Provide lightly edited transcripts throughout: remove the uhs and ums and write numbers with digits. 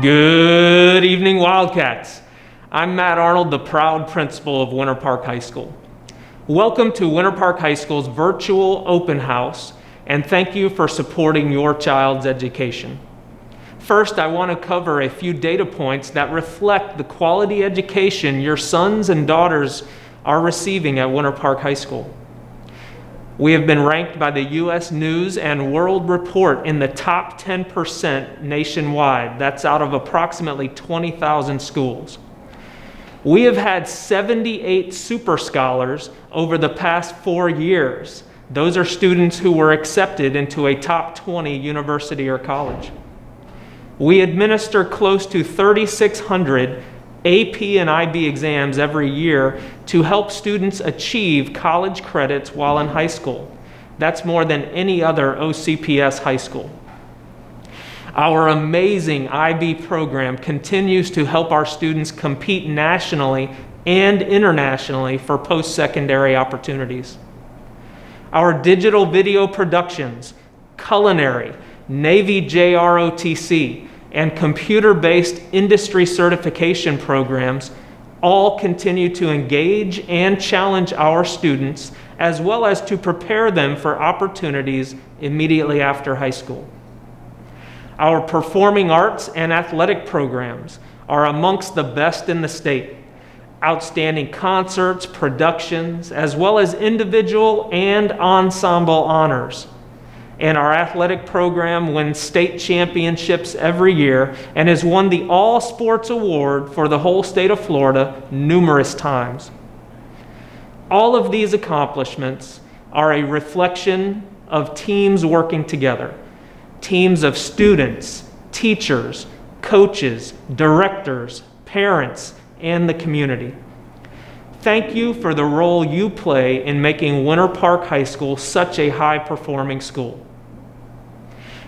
Good evening, Wildcats. I'm Matt Arnold, the proud principal of Winter Park High School. Welcome to Winter Park High School's virtual open house, and thank you for supporting your child's education. First, I want to cover a few data points that reflect the quality education your sons and daughters are receiving at Winter Park High School. We have been ranked by the U.S. News and World Report in the top 10% nationwide. That's out of approximately 20,000 schools. We have had 78 super scholars over the past 4 years. Those are students who were accepted into a top 20 university or college. We administer close to 3,600 AP and IB exams every year to help students achieve college credits while in high school. That's more than any other OCPS high school. Our amazing IB program continues to help our students compete nationally and internationally for post-secondary opportunities. Our digital video productions, culinary, Navy JROTC, and computer-based industry certification programs all continue to engage and challenge our students, as well as to prepare them for opportunities immediately after high school. Our performing arts and athletic programs are amongst the best in the state. Outstanding concerts, productions, as well as individual and ensemble honors. And our athletic program wins state championships every year and has won the All Sports Award for the whole state of Florida numerous times. All of these accomplishments are a reflection of teams working together. Teams of students, teachers, coaches, directors, parents, and the community. Thank you for the role you play in making Winter Park High School such a high-performing school.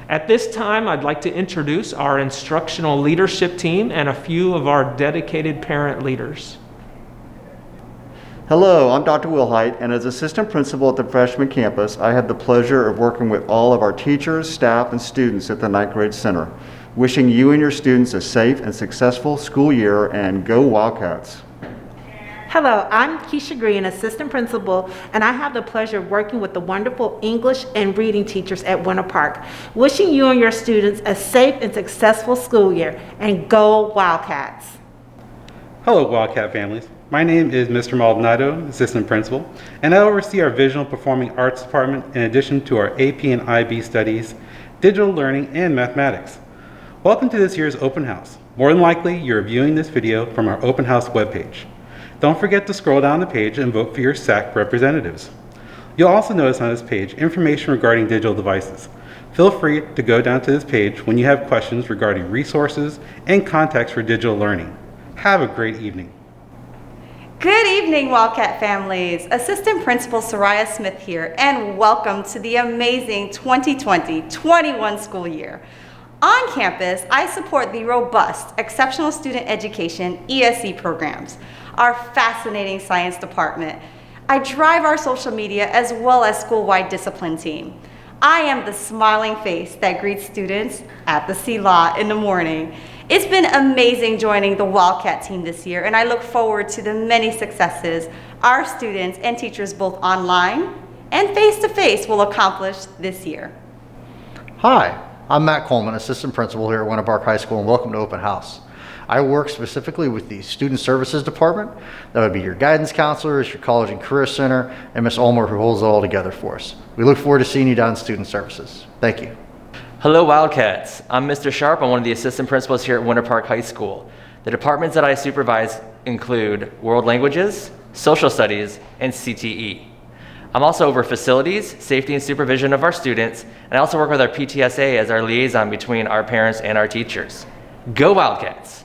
At this time, I'd like to introduce our instructional leadership team and a few of our dedicated parent leaders. Hello, I'm Dr. Wilhite, and as assistant principal at the freshman campus, I had the pleasure of working with all of our teachers, staff, and students at the 9th Grade Center. Wishing you and your students a safe and successful school year, and go Wildcats. Hello, I'm Keisha Green, assistant principal, and I have the pleasure of working with the wonderful English and reading teachers at Winter Park. Wishing you and your students a safe and successful school year, and go Wildcats. Hello, Wildcat families. My name is Mr. Maldonado, assistant principal, and I oversee our visual performing arts department in addition to our AP and IB studies, digital learning, and mathematics. Welcome to this year's open house. More than likely, you're viewing this video from our open house webpage. Don't forget to scroll down the page and vote for your SAC representatives. You'll also notice on this page information regarding digital devices. Feel free to go down to this page when you have questions regarding resources and contacts for digital learning. Have a great evening. Good evening, Wildcat families. Assistant Principal Soraya Smith here, and welcome to the amazing 2020-21 school year. On campus, I support the robust Exceptional Student Education ESE programs, our fascinating science department. I drive our social media as well as school-wide discipline team. I am the smiling face that greets students at the CLA in the morning. It's been amazing joining the Wildcat team this year, and I look forward to the many successes our students and teachers both online and face-to-face will accomplish this year. Hi, I'm Matt Coleman, assistant principal here at Winter Park High School, and welcome to Open House. I work specifically with the Student Services Department. That would be your guidance counselors, your College and Career Center, and Ms. Ulmer, who holds it all together for us. We look forward to seeing you down in Student Services. Thank you. Hello, Wildcats. I'm Mr. Sharp. I'm one of the assistant principals here at Winter Park High School. The departments that I supervise include World Languages, Social Studies, and CTE. I'm also over facilities, safety and supervision of our students, and I also work with our PTSA as our liaison between our parents and our teachers. Go Wildcats!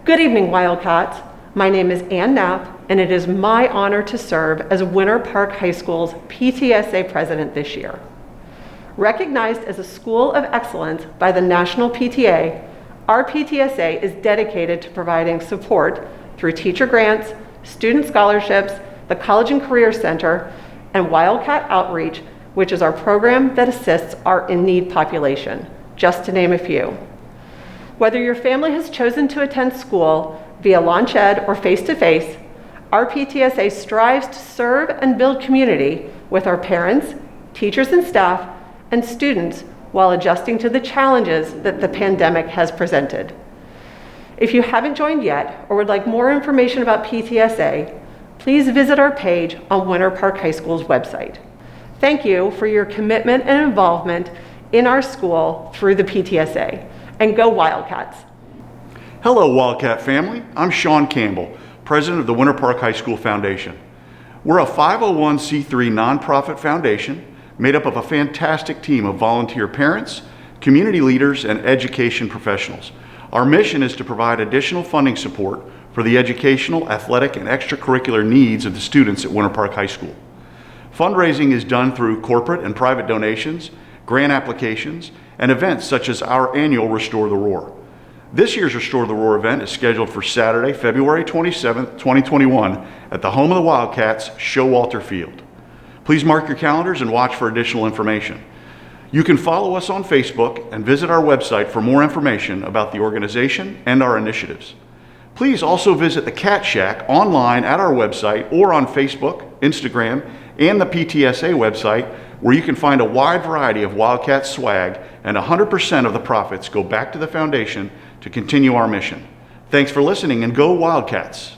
Good evening, Wildcats. My name is Ann Knapp, and it is my honor to serve as Winter Park High School's PTSA president this year. Recognized as a school of excellence by the National PTA, our PTSA is dedicated to providing support through teacher grants, student scholarships, the College and Career Center, and Wildcat Outreach, which is our program that assists our in-need population, just to name a few. Whether your family has chosen to attend school via Launch Ed or face-to-face, our PTSA strives to serve and build community with our parents, teachers and staff, and students while adjusting to the challenges that the pandemic has presented. If you haven't joined yet or would like more information about PTSA, please visit our page on Winter Park High School's website. Thank you for your commitment and involvement in our school through the PTSA, and go Wildcats! Hello, Wildcat family. I'm Sean Campbell, president of the Winter Park High School Foundation. We're a 501c3 nonprofit foundation made up of a fantastic team of volunteer parents, community leaders, and education professionals. Our mission is to provide additional funding support for the educational, athletic, and extracurricular needs of the students at Winter Park High School. Fundraising is done through corporate and private donations, grant applications, and events such as our annual Restore the Roar. This year's Restore the Roar event is scheduled for Saturday, February 27th, 2021 at the home of the Wildcats, Showalter Field. Please mark your calendars and watch for additional information. You can follow us on Facebook and visit our website for more information about the organization and our initiatives. Please also visit the Cat Shack online at our website or on Facebook, Instagram, and the PTSA website, where you can find a wide variety of Wildcat swag, and 100% of the profits go back to the foundation to continue our mission. Thanks for listening, and go Wildcats!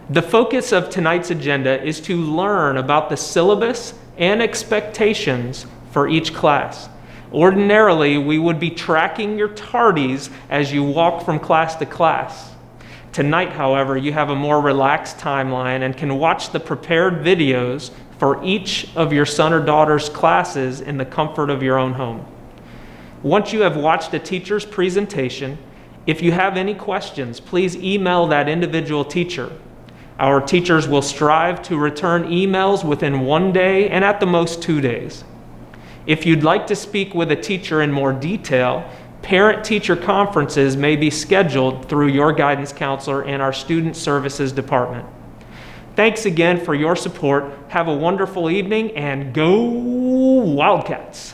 The focus of tonight's agenda is to learn about the syllabus and expectations for each class. Ordinarily, we would be tracking your tardies as you walk from class to class. Tonight, however, you have a more relaxed timeline and can watch the prepared videos for each of your son or daughter's classes in the comfort of your own home. Once you have watched a teacher's presentation, if you have any questions, please email that individual teacher. Our teachers will strive to return emails within 1 day and at the most 2 days. If you'd like to speak with a teacher in more detail, parent-teacher conferences may be scheduled through your guidance counselor and our Student Services Department. Thanks again for your support. Have a wonderful evening, and go Wildcats!